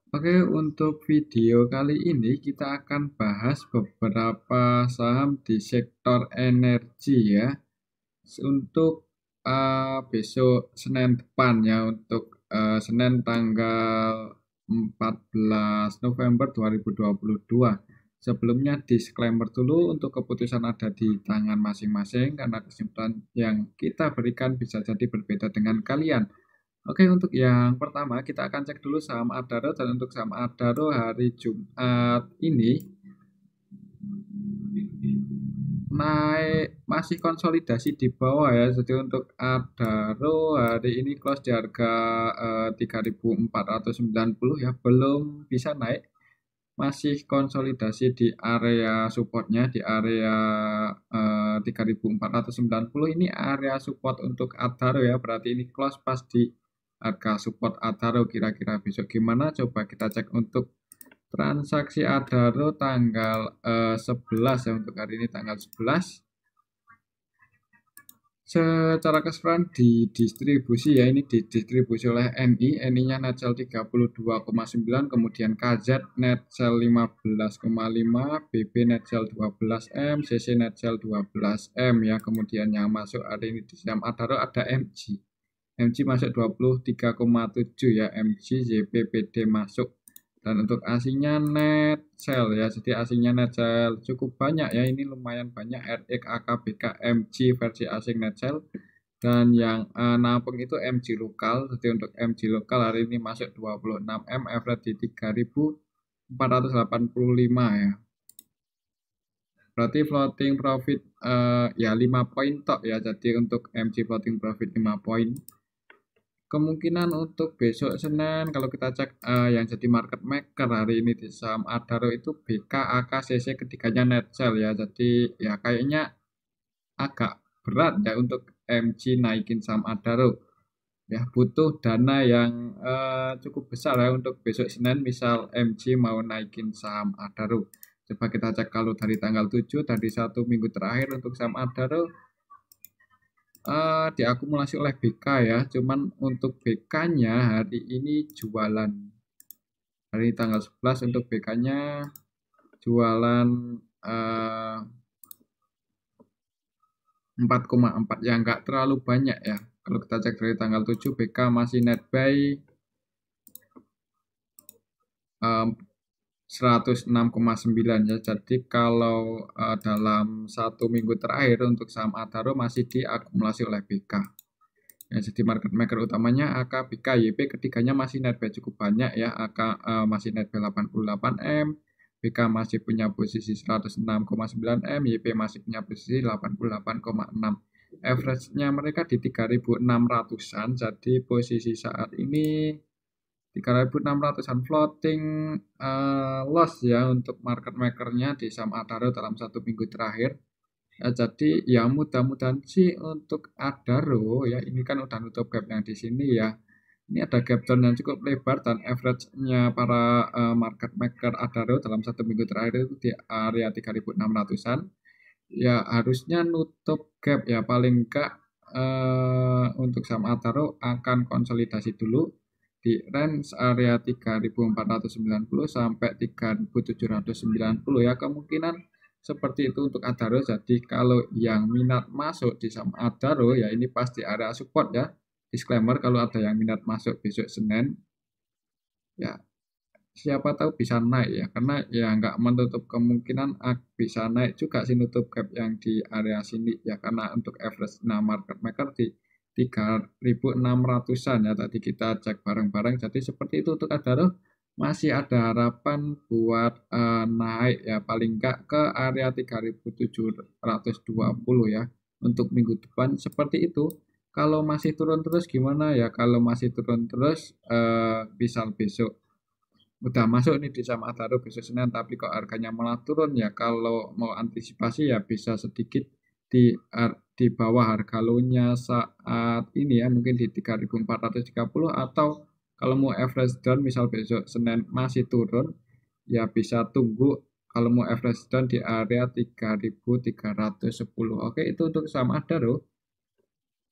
Oke, untuk video kali ini kita akan bahas beberapa saham di sektor energi ya. Untuk besok Senin depan ya, untuk Senin tanggal 14 November 2022. Sebelumnya disclaimer dulu, untuk keputusan ada di tangan masing-masing karena kesimpulan yang kita berikan bisa jadi berbeda dengan kalian. Oke, untuk yang pertama kita akan cek dulu saham Adaro, dan untuk saham Adaro hari Jumat ini naik, masih konsolidasi di bawah ya. Jadi untuk Adaro hari ini close di harga 3.490 ya, belum bisa naik, masih konsolidasi di area supportnya di area 3.490. Ini area support untuk Adaro ya, berarti ini close pas di harga support Adaro. Kira-kira besok gimana, coba kita cek untuk transaksi Adaro tanggal 11 ya, untuk hari ini tanggal 11. Secara keseluruhan didistribusi ya, ini didistribusi oleh NI-nya net sell 32,9, kemudian KZ net sell 15,5, BB net sell 12M, CC net sell 12M ya. Kemudian yang masuk hari ini di saham Adaro ada MG. MG masuk 23,7 ya, MG, JPPD masuk. Dan untuk asingnya net sell ya, jadi asingnya net sell cukup banyak ya, ini lumayan banyak, RX, AKBK, MG versi asing net sell. Dan yang nampung itu MG lokal, jadi untuk MG lokal hari ini masuk 26M, average di 3.485 ya. Berarti floating profit ya 5 poin tok ya, jadi untuk MG floating profit 5 poin. Kemungkinan untuk besok Senin kalau kita cek yang jadi market maker hari ini di saham Adaro itu BK, AK, CC, ketiganya net sell ya. Jadi ya kayaknya agak berat ya untuk MG naikin saham Adaro. Ya butuh dana yang cukup besar ya untuk besok Senin, misal MG mau naikin saham Adaro. Coba kita cek kalau dari tanggal 7, dari 1 minggu terakhir untuk saham Adaro diakumulasi oleh BK ya. Cuman untuk BK-nya hari ini jualan. Hari ini tanggal 11 untuk BK-nya jualan 4,4 ya, nggak terlalu banyak ya. Kalau kita cek dari tanggal 7, BK masih net buy 106,9 ya. Jadi kalau dalam 1 minggu terakhir untuk saham Adaro masih diakumulasi oleh BK. Ya, jadi market maker utamanya AK, BK, YP, ketiganya masih net buy cukup banyak ya. AK masih net buy 88M, BK masih punya posisi 106,9M, YP masih punya posisi 88,6. Average-nya mereka di 3.600-an, jadi posisi saat ini 3.600-an floating loss ya untuk market makernya di saham Adaro dalam 1 minggu terakhir. Ya, jadi ya mudah-mudahan sih untuk Adaro ya, ini kan udah nutup gap yang di sini ya. Ini ada gap down yang cukup lebar, dan average-nya para market maker Adaro dalam 1 minggu terakhir itu di area 3.600-an. Ya harusnya nutup gap ya, paling enggak untuk saham Adaro akan konsolidasi dulu di range area 3.490 sampai 3.790 ya. Kemungkinan seperti itu untuk Adaro. Jadi kalau yang minat masuk di saham Adaro ya, ini pasti area support ya. Disclaimer, kalau ada yang minat masuk besok Senin ya, siapa tahu bisa naik ya, karena ya nggak menutup kemungkinan bisa naik juga sih, nutup gap yang di area sini ya, karena untuk average market maker di 3.600-an ya, tadi kita cek bareng-bareng. Jadi seperti itu untuk Adaro, masih ada harapan buat naik ya, paling nggak ke area 3.720 ya untuk minggu depan, seperti itu. Kalau masih turun terus gimana ya? Kalau masih turun terus misal besok udah masuk nih di saham Adaro besok Senin, tapi kok harganya malah turun ya, kalau mau antisipasi ya bisa sedikit di bawah harga low-nya saat ini ya, mungkin di 3.430, atau kalau mau average down misal besok Senin masih turun ya, bisa tunggu kalau mau average down di area 3.310. Oke, itu untuk saham Adaro.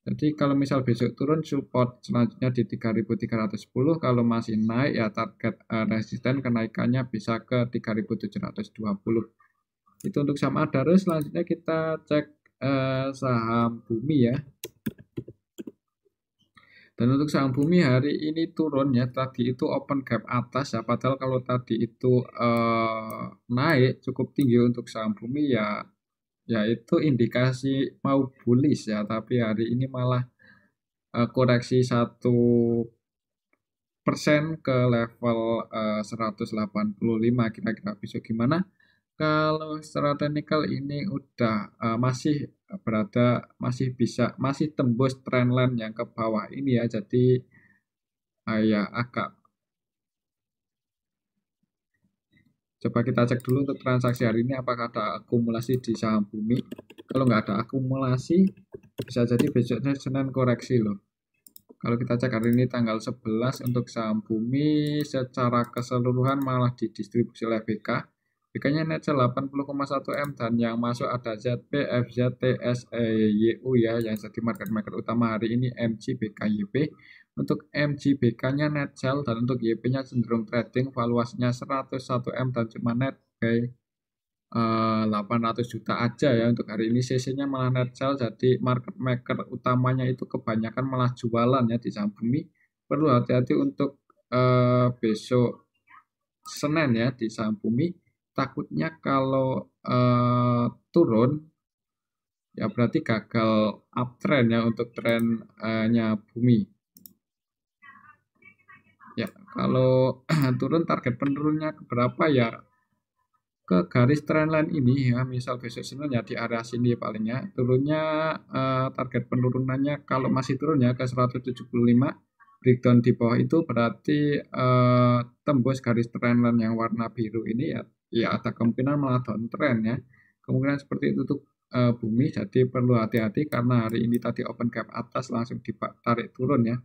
Jadi kalau misal besok turun, support selanjutnya di 3.310, kalau masih naik ya target resisten kenaikannya bisa ke 3.720. Itu untuk saham Adaro. Selanjutnya kita cek saham Bumi ya. Dan untuk saham Bumi hari ini turun ya. Tadi itu open gap atas ya. Padahal kalau tadi itu naik cukup tinggi untuk saham Bumi ya itu indikasi mau bullish ya. Tapi hari ini malah koreksi 1% ke level 185. Kira-kira besok gimana? Kalau secara teknikal ini udah masih tembus trendline yang ke bawah ini ya. Jadi ya agak, coba kita cek dulu untuk transaksi hari ini apakah ada akumulasi di saham Bumi. Kalau nggak ada akumulasi, bisa jadi besoknya Senin koreksi loh. Kalau kita cek hari ini tanggal 11 untuk saham Bumi secara keseluruhan malah didistribusi oleh BK. BK-nya net sell 80,1 M dan yang masuk ada ZP, FZ, TS, YU ya, yang jadi market maker utama hari ini MG, BK, YP. Untuk MG, BK-nya net sell dan untuk YP-nya cenderung trading, valuasinya 101 M dan cuma net buy 800 juta aja ya untuk hari ini. CC-nya malah net sell, jadi market maker utamanya itu kebanyakan malah jualan ya di saham Bumi. Perlu hati-hati untuk besok Senin ya di saham Bumi. Takutnya kalau turun ya berarti gagal uptrend ya untuk trennya Bumi. Ya kalau turun target penurunnya ke berapa ya, ke garis trendline ini ya, misal besok Senin ya di area sini palingnya turunnya, target penurunannya kalau masih turun ya ke 175, breakdown di bawah itu berarti tembus garis trendline yang warna biru ini ya ada kemungkinan malah downtrend ya, kemungkinan seperti itu untuk Bumi. Jadi perlu hati-hati karena hari ini tadi open gap atas langsung ditarik turun ya.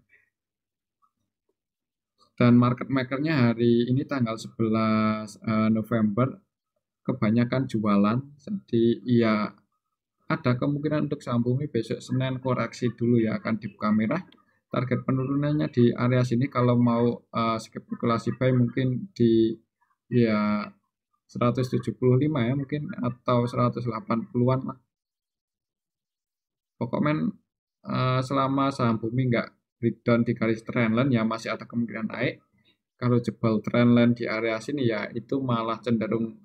Dan market makernya hari ini tanggal 11 November kebanyakan jualan, jadi ya ada kemungkinan untuk saham Bumi besok Senin koreksi dulu ya, akan dibuka merah. Target penurunannya di area sini kalau mau spekulasi buy mungkin di ya 175 ya mungkin, atau 180-an lah. Pokoknya selama saham Bumi nggak breakdown di garis trendline ya masih ada kemungkinan naik. Kalau jebol trendline di area sini ya itu malah cenderung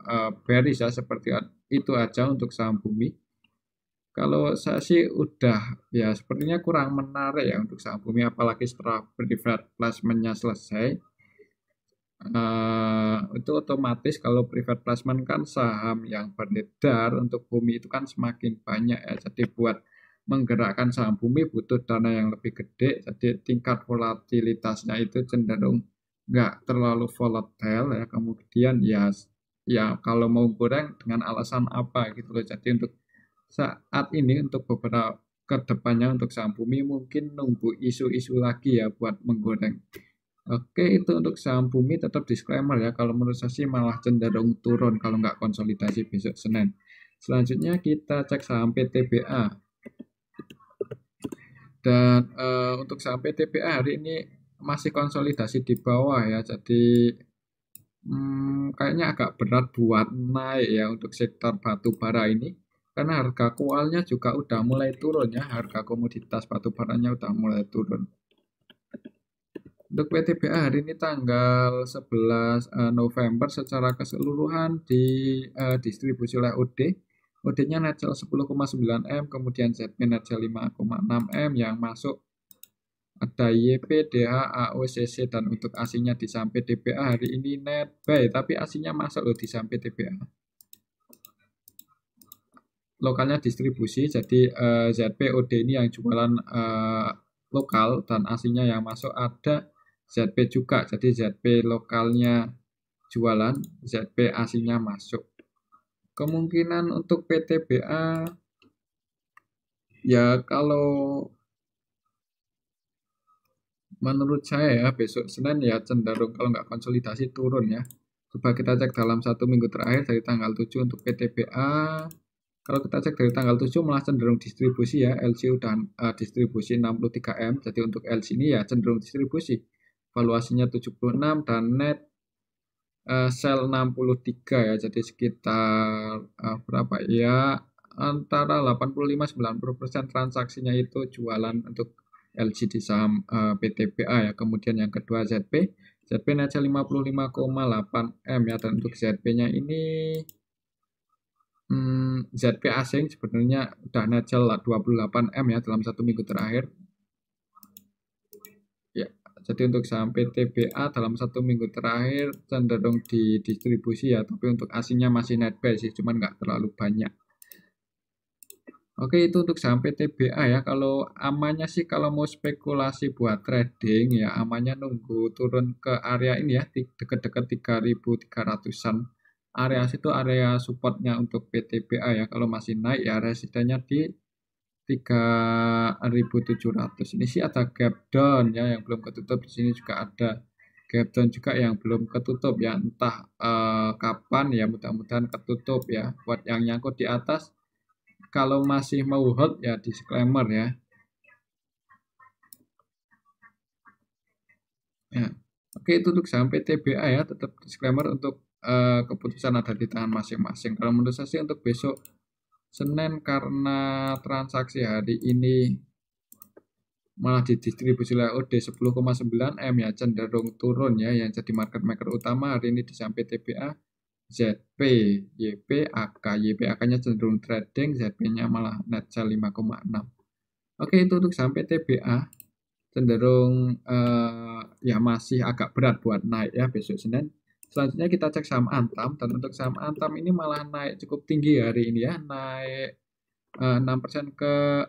bearish ya, seperti itu aja untuk saham Bumi. Kalau saya sih udah ya sepertinya kurang menarik ya untuk saham Bumi, apalagi setelah private placement-nya selesai. Itu otomatis kalau private placement kan saham yang beredar untuk Bumi itu kan semakin banyak ya. Jadi buat menggerakkan saham Bumi butuh dana yang lebih gede. Jadi tingkat volatilitasnya itu cenderung nggak terlalu volatile ya. Kemudian ya kalau mau goreng dengan alasan apa gitu loh. Jadi untuk saat ini untuk beberapa kedepannya untuk saham Bumi mungkin nunggu isu-isu lagi ya buat menggoreng. Oke, itu untuk saham Bumi. Tetap disclaimer ya, kalau menurut saya sih malah cenderung turun kalau nggak konsolidasi besok Senin. Selanjutnya kita cek saham PTBA. Dan untuk saham PTBA hari ini masih konsolidasi di bawah ya, jadi kayaknya agak berat buat naik ya untuk sektor batu bara ini, karena harga kualnya juga udah mulai turun ya, harga komoditas batu baranya udah mulai turun. Untuk PTBA hari ini tanggal 11 November secara keseluruhan didistribusi oleh OD. OD-nya net sell 10,9 M, kemudian ZP net sell 5,6 M, yang masuk ada YP, DH, AO, CC, dan untuk asingnya di saham PTBA hari ini net buy, tapi asingnya masuk loh di saham PTBA. Lokalnya distribusi, jadi ZP, OD ini yang jualan lokal dan asingnya yang masuk ada ZP juga, jadi ZP lokalnya jualan, ZP asingnya masuk. Kemungkinan untuk PTBA ya kalau menurut saya ya besok Senin ya cenderung kalau nggak konsolidasi turun ya. Coba kita cek dalam 1 minggu terakhir dari tanggal 7 untuk PTBA Kalau kita cek dari tanggal 7 malah cenderung distribusi ya, LC udah distribusi 63M, jadi untuk LC ini ya cenderung distribusi. Valuasinya 76 dan net sell 63 ya, jadi sekitar berapa ya, antara 85-90% transaksinya itu jualan untuk LC di saham PTBA ya. Kemudian yang kedua ZP net sell 55,8M ya, dan untuk ZP-nya ini ZP asing sebenarnya udah net sell 28M ya dalam 1 minggu terakhir. Ya, jadi untuk saham PTBA dalam 1 minggu terakhir cenderung didistribusi ya, tapi untuk asingnya masih net buy sih, cuman nggak terlalu banyak. Oke, itu untuk saham PTBA ya. Kalau amannya sih kalau mau spekulasi buat trading ya, amannya nunggu turun ke area ini ya, deket-deket 3.300-an. Area situ area supportnya untuk PTBA ya. Kalau masih naik ya resistennya di 3.700. Ini sih ada gap down ya yang belum ketutup. Di sini juga ada gap down juga yang belum ketutup ya. Entah kapan ya, mudah-mudahan ketutup ya. Buat yang nyangkut di atas, kalau masih mau hold ya disclaimer ya. Ya. Oke, itu untuk saham PTBA ya, tetap disclaimer untuk keputusan ada di tangan masing-masing. Kalau menurut saya sih untuk besok Senin, karena transaksi hari ini malah didistribusi LOD 10,9M ya, cenderung turun ya. Yang jadi market maker utama hari ini di saham PTBA ZP, YP, AK. YP AK-nya cenderung trading, ZP-nya malah net sell 5,6. Oke, itu untuk saham PTBA cenderung ya masih agak berat buat naik ya besok Senin. Selanjutnya kita cek saham Antam, dan untuk saham Antam ini malah naik cukup tinggi hari ini ya, naik 6% ke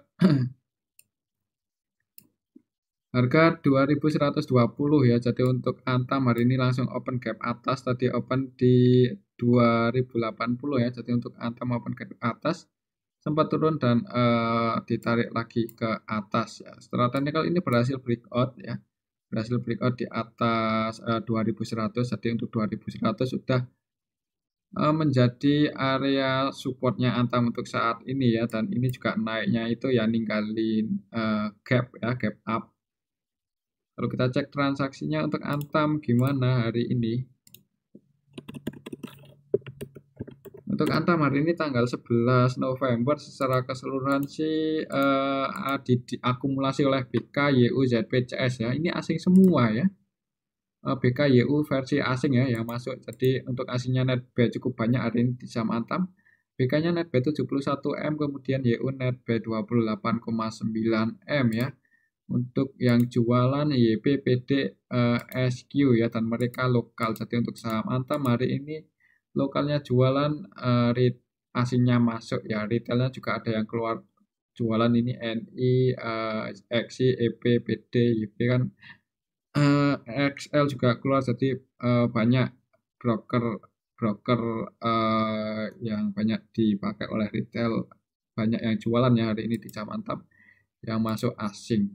harga 2120 ya. Jadi untuk Antam hari ini langsung open gap atas, tadi open di 2080 ya. Jadi untuk Antam open gap atas, sempat turun dan ditarik lagi ke atas ya. Setelah technical ini berhasil breakout ya. Berhasil breakout di atas 2100. Jadi untuk 2100 sudah menjadi area supportnya Antam untuk saat ini ya, dan ini juga naiknya itu ya ninggalin gap ya, gap up. Kalau kita cek transaksinya untuk Antam gimana hari ini. Untuk Antam hari ini tanggal 11 November secara keseluruhan sih diakumulasi oleh BK, YU, ZP, CS ya. Ini asing semua ya. BK, YU versi asing ya yang masuk. Jadi untuk asingnya net buy cukup banyak hari ini di saham Antam. BK-nya net buy 71M, kemudian YU net buy 28,9M ya. Untuk yang jualan YP, PD, SQ ya, dan mereka lokal. Jadi untuk saham Antam hari ini lokalnya jualan, asingnya masuk ya. Retailnya juga ada yang keluar jualan ini NI, XI, EP, PD, YP kan. XL juga keluar, jadi banyak broker yang banyak dipakai oleh retail, banyak yang jualan ya hari ini di saham Antam yang masuk asing.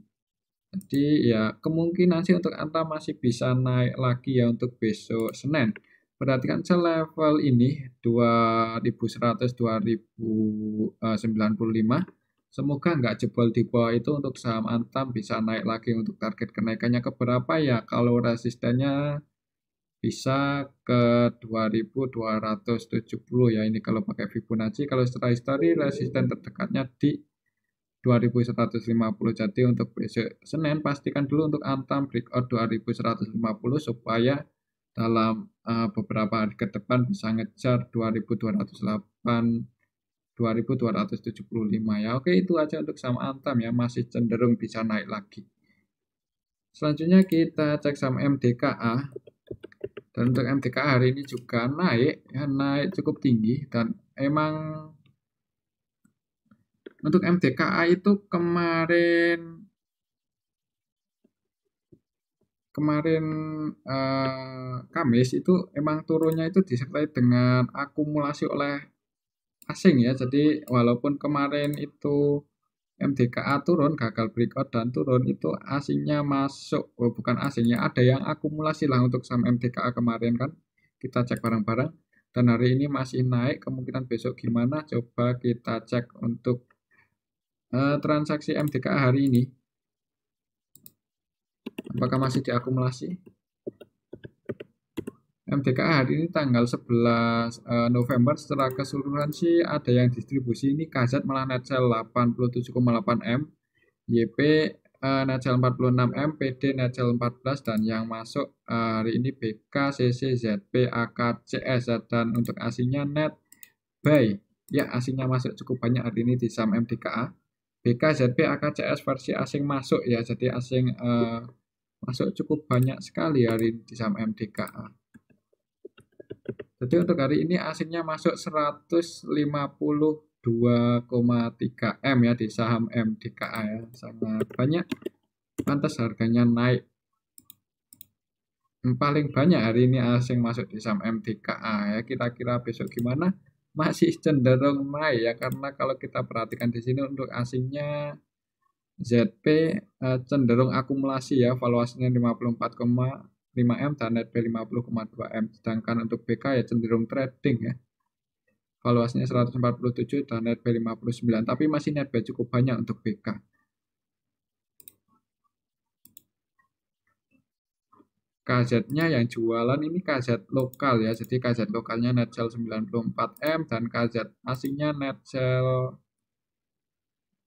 Jadi ya kemungkinan sih untuk Antam masih bisa naik lagi ya untuk besok Senin. Perhatikan level ini 2100 2095. Semoga nggak jebol di bawah itu untuk saham Antam bisa naik lagi. Untuk target kenaikannya ke berapa ya? Kalau resistennya bisa ke 2270 ya. Ini kalau pakai Fibonacci. Kalau secara histori resisten terdekatnya di 2150. Jadi untuk besok Senin pastikan dulu untuk Antam breakout 2150 supaya dalam beberapa hari ke depan bisa ngejar 2208, 2275 ya. Oke, itu aja untuk saham Antam ya, masih cenderung bisa naik lagi. Selanjutnya kita cek saham MDKA. Dan untuk MDKA hari ini juga naik ya, naik cukup tinggi, dan emang untuk MDKA itu kemarin Kamis itu emang turunnya itu disertai dengan akumulasi oleh asing ya. Jadi walaupun kemarin itu MDKA turun, gagal breakout dan turun, itu asingnya masuk. Oh, bukan asingnya, ada yang akumulasi lah untuk saham MDKA kemarin kan. Kita cek bareng-bareng. Dan hari ini masih naik, kemungkinan besok gimana? Coba kita cek untuk transaksi MDKA hari ini. Apakah masih diakumulasi? MDKA hari ini tanggal 11 November secara keseluruhan sih ada yang distribusi ini KZ malah net sell 87,8 M, YP net sell 46 M, PD net sell 14 dan yang masuk hari ini BK, CC, ZP, AK, CS dan untuk asingnya net buy. Ya, asingnya masuk cukup banyak hari ini di saham MDKA. BK, ZP, AK, CS versi asing masuk ya, jadi asing masuk cukup banyak sekali hari ini di saham MDKA. Jadi untuk hari ini asingnya masuk 152,3 M ya di saham MDKA ya. Sangat banyak. Pantas harganya naik. Paling banyak hari ini asing masuk di saham MDKA ya. Kira-kira besok gimana? Masih cenderung naik ya karena kalau kita perhatikan di sini untuk asingnya ZP cenderung akumulasi ya, valuasinya 54,5 M dan net B 50,2 M. Sedangkan untuk BK ya cenderung trading ya. Valuasinya 147 dan net B 59, tapi masih net B cukup banyak untuk BK. KZ-nya yang jualan ini KZ lokal ya, jadi KZ lokalnya net sell 94 M dan KZ asingnya net sell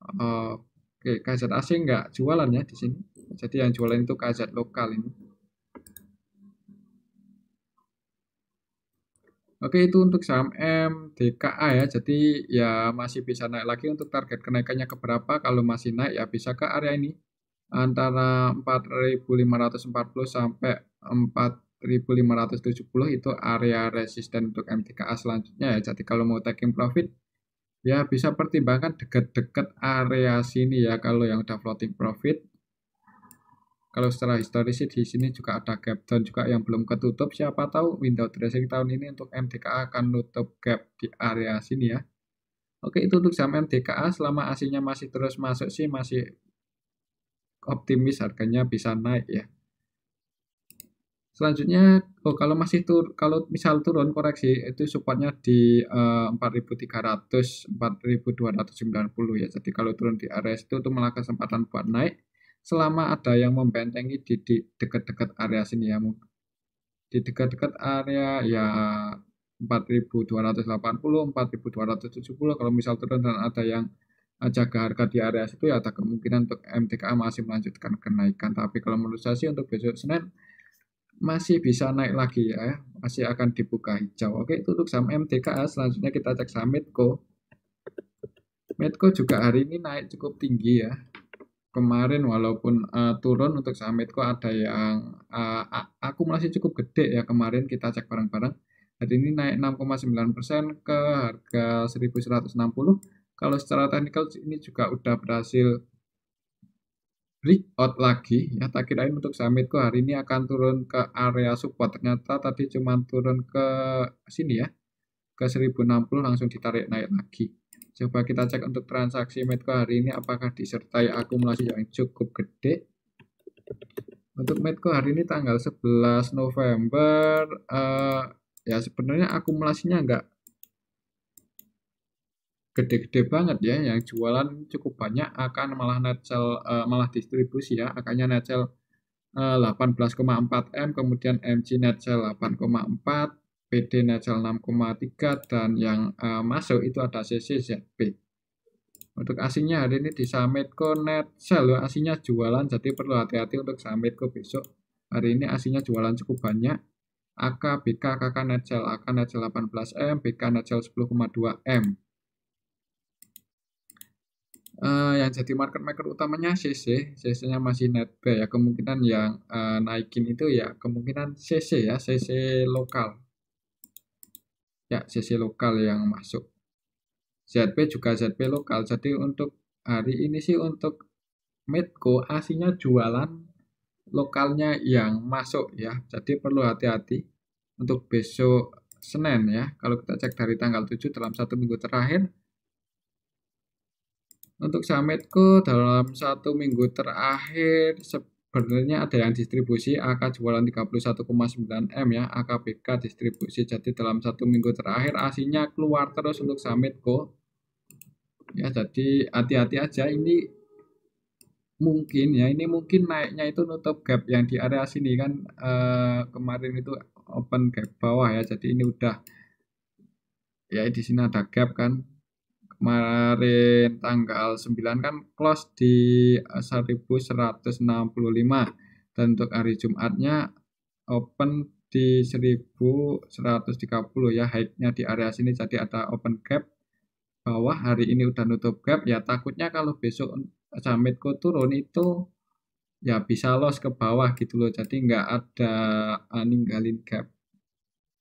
oke, KZ asing nggak jualan ya di sini. Jadi yang jualan itu KZ lokal ini. Oke, itu untuk saham MDKA ya. Jadi ya masih bisa naik lagi. Untuk target kenaikannya ke berapa? Kalau masih naik ya bisa ke area ini. Antara 4.540 sampai 4.570 itu area resisten untuk MDKA selanjutnya ya. Jadi kalau mau taking profit ya bisa pertimbangkan dekat-dekat area sini ya kalau yang udah floating profit. Kalau secara historis di sini juga ada gap down juga yang belum ketutup. Siapa tahu window dressing tahun ini untuk MDKA akan nutup gap di area sini ya. Oke, itu untuk saham MDKA. Selama aslinya masih terus masuk sih masih optimis harganya bisa naik ya. Selanjutnya, kalau masih kalau misal turun koreksi itu supportnya di 4.300, 4.290 ya. Jadi kalau turun di area itu malah kesempatan buat naik. Selama ada yang membentengi di dekat-dekat area sini ya, di dekat-dekat area ya 4.280, 4.270. Kalau misal turun dan ada yang jaga harga di area situ ya ada kemungkinan untuk MDKA masih melanjutkan kenaikan. Tapi kalau menurut saya sih untuk besok Senin masih bisa naik lagi ya, masih akan dibuka hijau. Oke, itu untuk saham MDKA. Selanjutnya kita cek saham Medco. Medco juga hari ini naik cukup tinggi ya. Kemarin walaupun turun untuk saham Medco ada yang akumulasi cukup gede ya kemarin kita cek bareng-bareng. Hari ini naik 6,9% ke harga 1160. Kalau secara teknikal ini juga udah berhasil breakout lagi ya, tak kirain untuk saham Medco hari ini akan turun ke area support, ternyata tadi cuma turun ke sini ya, ke 1060 langsung ditarik naik lagi. Coba kita cek untuk transaksi Medco hari ini apakah disertai akumulasi yang cukup gede. Untuk Medco hari ini tanggal 11 November ya sebenarnya akumulasinya enggak gede-gede banget ya, yang jualan cukup banyak akan malah net sell malah distribusi ya, akannya net sell 18,4 M, kemudian MG net sell 8,4, PD net sell 6,3 dan yang masuk itu ada CCZP. Untuk asingnya hari ini di saham Medco net sell ya, asingnya jualan, jadi perlu hati-hati untuk saham Medco besok. Hari ini asingnya jualan cukup banyak. AK, BK, KK net sell, AK net sell 18 M, BK net sell 10,2 M. Yang jadi market maker utamanya CC-nya masih net buy ya, kemungkinan yang naikin itu ya kemungkinan CC ya, CC lokal ya, CC lokal yang masuk. ZP juga ZP lokal. Jadi untuk hari ini sih untuk Medco aslinya jualan, lokalnya yang masuk ya, jadi perlu hati-hati untuk besok Senin ya. Kalau kita cek dari tanggal 7 dalam satu minggu terakhir untuk saham Medco dalam satu minggu terakhir Sebenarnya ada yang distribusi AK jualan 31,9 M ya, AKBK distribusi. Jadi dalam 1 minggu terakhir ASINnya keluar terus untuk Samitco. Ya, jadi hati-hati aja, ini mungkin naiknya itu nutup gap yang di area sini kan, kemarin itu open gap bawah ya. Jadi ini udah ya, di sini ada gap kan. Kemarin tanggal 9 kan close di 1165, dan untuk hari Jumatnya open di 1130 ya, high-nya di area sini. Jadi ada open gap bawah, hari ini udah nutup gap ya. Takutnya kalau besok Samitco turun itu ya bisa loss ke bawah gitu loh. Jadi nggak ada ninggalin gap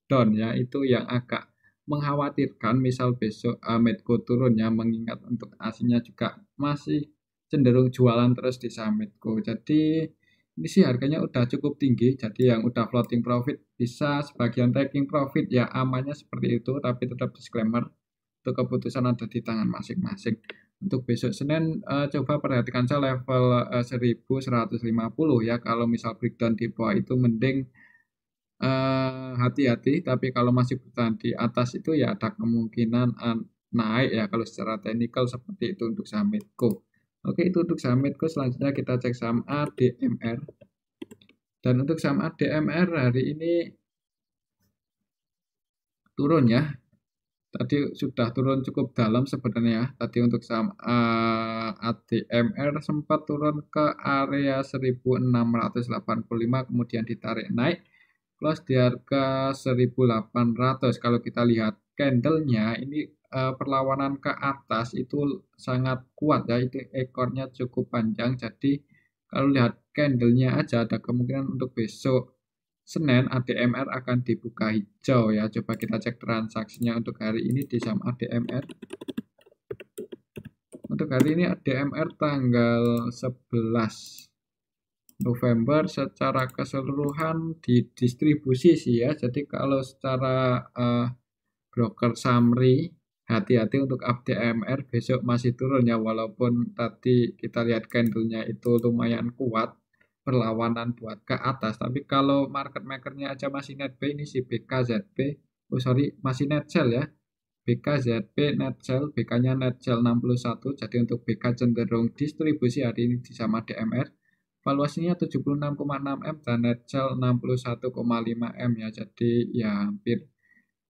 down ya, itu yang agak mengkhawatirkan. Misal besok Medco turun ya, mengingat untuk aslinya juga masih cenderung jualan terus di Samitco. Jadi ini sih harganya udah cukup tinggi, jadi yang udah floating profit bisa sebagian taking profit ya, amannya seperti itu. Tapi tetap disclaimer, itu keputusan ada di tangan masing-masing. Untuk besok Senin, coba perhatikan saya level 1150 ya. Kalau misal breakdown di bawah itu mending hati-hati, tapi kalau masih bertahan di atas itu ya ada kemungkinan naik ya kalau secara teknikal seperti itu untuk saham Medco. Oke, itu untuk saham Medco. Selanjutnya kita cek saham ADMR. Dan untuk saham ADMR hari ini turun ya. Tadi sudah turun cukup dalam sebenarnya ya. Tadi untuk saham ADMR sempat turun ke area 1685, kemudian ditarik naik close di harga 1800. Kalau kita lihat candlenya ini, perlawanan ke atas itu sangat kuat ya, itu ekornya cukup panjang. Jadi kalau lihat candlenya aja ada kemungkinan untuk besok Senin ADMR akan dibuka hijau ya. Coba kita cek transaksinya untuk hari ini di saham ADMR. Untuk hari ini ADMR tanggal 11 November secara keseluruhan didistribusi sih ya. Jadi kalau secara broker summary, hati-hati untuk ADMR besok masih turun ya, walaupun tadi kita lihat candlenya itu lumayan kuat perlawanan buat ke atas. Tapi kalau market makernya aja masih net buy, ini si BKZP, masih net sell ya. BKZP net sell, BK-nya net sell 61. Jadi untuk BK cenderung distribusi hari ini di sama DMR. Valuasinya 76,6 M dan net sell 61,5 M ya. Jadi ya hampir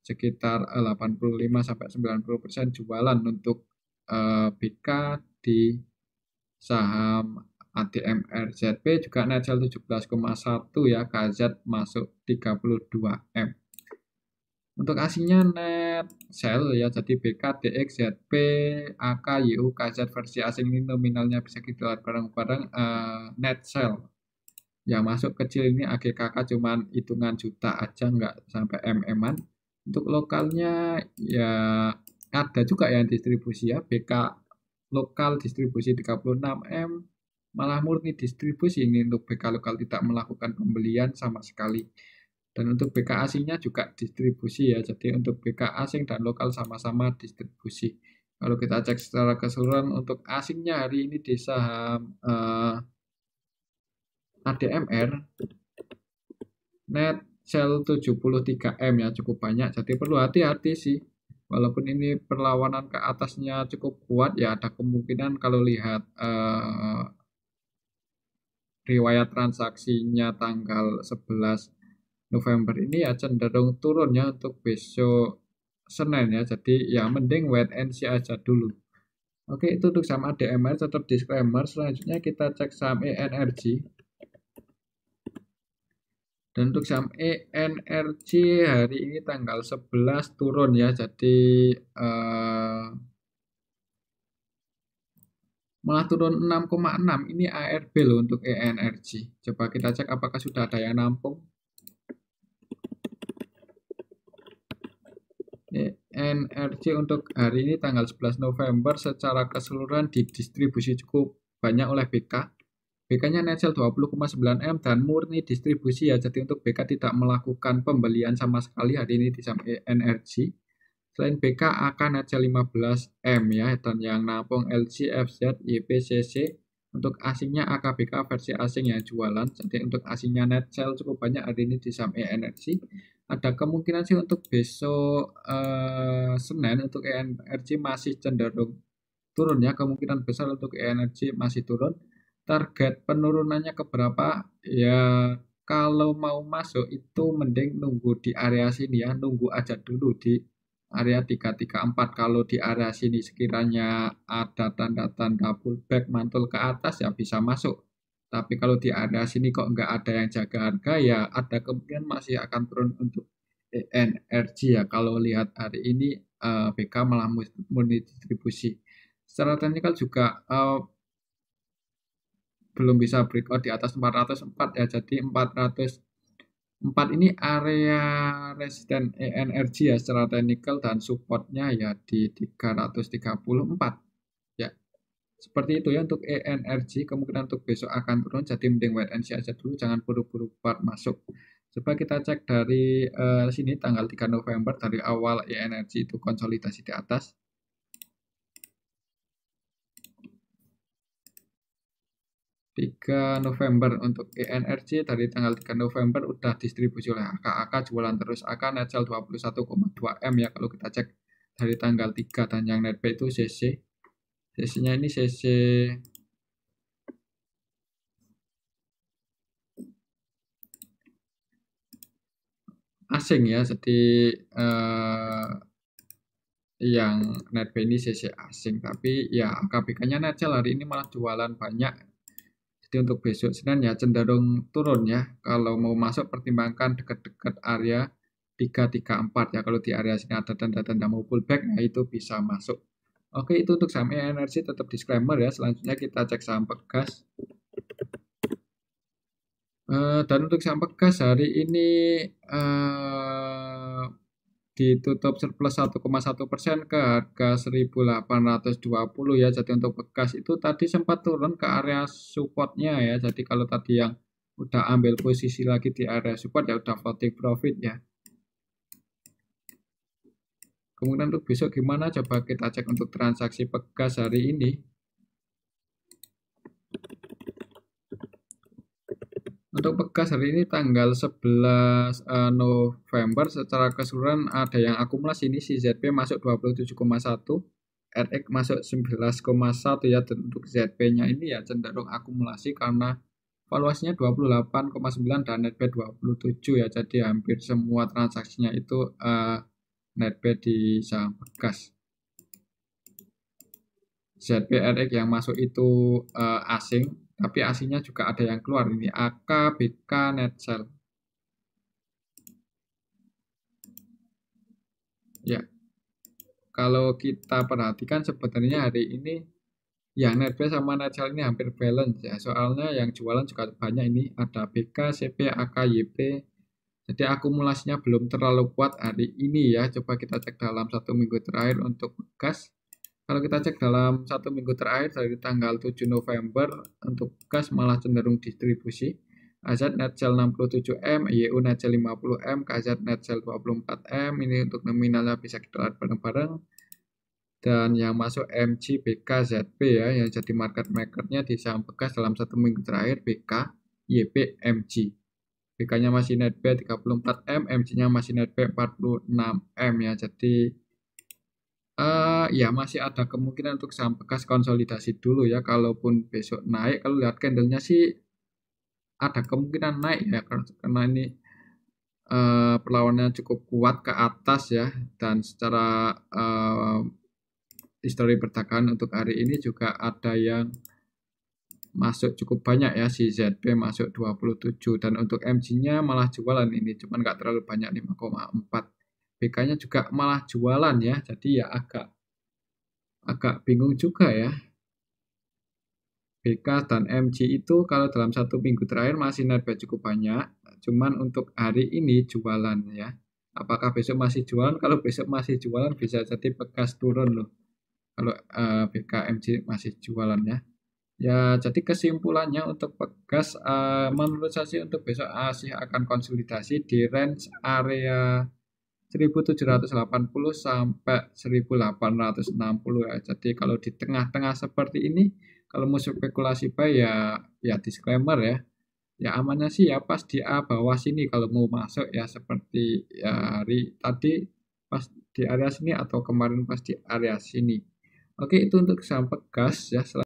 sekitar 85-90% jualan untuk BK di saham ADMR. ZP juga net sell 17,1 ya, KZ masuk 32 M. Untuk aslinya net sell ya, jadi BK, DX, ZP, AK, YU, KZ versi asing ini nominalnya bisa kita lihat bareng-bareng net sell. Yang masuk kecil ini AGKK cuman hitungan juta aja, nggak sampai MM-an. Untuk lokalnya ya ada juga yang distribusi ya, BK lokal distribusi 36 M, malah murni distribusi ini untuk BK lokal tidak melakukan pembelian sama sekali. Dan untuk BK asingnya juga distribusi ya, jadi untuk BK asing dan lokal sama-sama distribusi. Kalau kita cek secara keseluruhan untuk asingnya hari ini di saham ADMR net sell 73 M ya, cukup banyak. Jadi perlu hati-hati sih. Walaupun ini perlawanan ke atasnya cukup kuat ya, ada kemungkinan kalau lihat riwayat transaksinya tanggal 11 November ini ya cenderung turun ya untuk besok Senin ya. Jadi ya mending wait and see aja dulu. Oke, itu untuk saham ADMR, tetap disclaimer. Selanjutnya kita cek saham ENRG. Dan untuk saham ENRG hari ini tanggal 11 turun ya. Jadi malah turun 6,6. Ini ARB loh untuk ENRG. Coba kita cek apakah sudah ada yang nampung. ENRG untuk hari ini tanggal 11 November secara keseluruhan didistribusi cukup banyak oleh BK. BK-nya net sell 20,9 M dan murni distribusi ya. Jadi untuk BK tidak melakukan pembelian sama sekali hari ini di saham ENRG. Selain BK akan net sell 15 M ya, dan yang nampung LG, FZ, YPCC, Untuk asingnya AKBK versi asing yang jualan. Jadi untuk asingnya net sell cukup banyak hari ini di saham E-Energy. Ada kemungkinan sih untuk besok Senin untuk E-Energy masih cenderung turun ya. Kemungkinan besar untuk E-Energy masih turun. Target penurunannya ke berapa? Ya kalau mau masuk itu mending nunggu di area sini ya. Nunggu aja dulu di area 334. Kalau di area sini sekiranya ada tanda-tanda pullback mantul ke atas ya bisa masuk. Tapi kalau di area sini kok nggak ada yang jaga harga ya ada kemungkinan masih akan turun untuk energi ya. Kalau lihat hari ini BK malah murni distribusi. Secara teknikal juga belum bisa breakout di atas 404 ya. Jadi 404 ini area resisten energi ya secara teknikal dan supportnya ya di 334 ya. Seperti itu ya untuk energi. Kemungkinan untuk besok akan turun, jadi mending wait and see aja dulu, jangan buru-buru buat masuk. Coba kita cek dari sini tanggal 3 November dari awal energi itu konsolidasi di atas. 3 November untuk ENRG dari tanggal 3 November udah distribusi oleh AK jualan terus AK net sell 21,2 M ya kalau kita cek dari tanggal 3 dan yang net buy itu CC-nya ini CC asing ya, jadi yang net buy ini CC asing, tapi ya AKBK-nya net sell hari ini malah jualan banyak. Jadi untuk besok Senin ya cenderung turun ya. Kalau mau masuk pertimbangkan dekat-dekat area 334 ya. Kalau di area sini ada tanda-tanda mau pullback, nah itu bisa masuk. Oke, itu untuk saham energi tetap disclaimer ya. Selanjutnya kita cek saham pegas. Dan untuk saham pegas hari ini ditutup surplus 1,1% ke harga 1.820 ya. Jadi untuk bekas itu tadi sempat turun ke area supportnya ya. Jadi kalau tadi yang udah ambil posisi lagi di area support ya udah floating profit ya. Kemudian untuk besok gimana? Coba kita cek untuk transaksi pegas hari ini. Untuk pegas hari ini tanggal 11 November secara keseluruhan ada yang akumulasi ini si ZP masuk 27,1, RX masuk 11,1 ya. Dan untuk ZP-nya ini ya cenderung akumulasi karena valuasinya 28,9 dan netback 27 ya. Jadi hampir semua transaksinya itu netback di saham pegas. ZP RX yang masuk itu asing, tapi asingnya juga ada yang keluar ini AK, BK, net sell. Ya, kalau kita perhatikan sebenarnya hari ini ya netback sama net sell ini hampir balance ya. Soalnya yang jualan juga banyak ini ada BK, CP, AK, YP. Jadi akumulasinya belum terlalu kuat hari ini ya. Coba kita cek dalam 1 minggu terakhir untuk gas. Kalau kita cek dalam 1 minggu terakhir dari tanggal 7 November untuk gas malah cenderung distribusi. AZ net sell 67M, YU net sell 50M, KZ net sell 24M. Ini untuk nominalnya bisa kita lihat bareng-bareng. Dan yang masuk MG, BK, ZP ya, yang jadi market makernya di saham bekas dalam 1 minggu terakhir BK, YP, MG. BK-nya masih net buy 34M, MG-nya masih net buy 46M ya. Jadi ya masih ada kemungkinan untuk saham bekas konsolidasi dulu ya. Kalaupun besok naik, kalau lihat candlenya sih ada kemungkinan naik ya karena ini perlawannya cukup kuat ke atas ya. Dan secara histori perdagangan untuk hari ini juga ada yang masuk cukup banyak ya, si ZP masuk 27 dan untuk MG-nya malah jualan ini cuman nggak terlalu banyak 5,4. BK-nya juga malah jualan ya, jadi ya agak bingung juga ya. BK dan MG itu kalau dalam 1 minggu terakhir masih net buy cukup banyak, cuman untuk hari ini jualan ya. Apakah besok masih jualan? Kalau besok masih jualan bisa jadi bekas turun loh. Kalau BK MG masih jualan ya. Ya, jadi kesimpulannya untuk pegas, menurut saya sih untuk besok Asia akan konsolidasi di range area 1780 sampai 1860 ya. Jadi kalau di tengah-tengah seperti ini Kalau mau spekulasi buy ya disclaimer ya. Ya amannya sih ya pas di A bawah sini kalau mau masuk ya seperti ya hari tadi pas di area sini atau kemarin pas di area sini. Oke, itu untuk saham Pegas ya.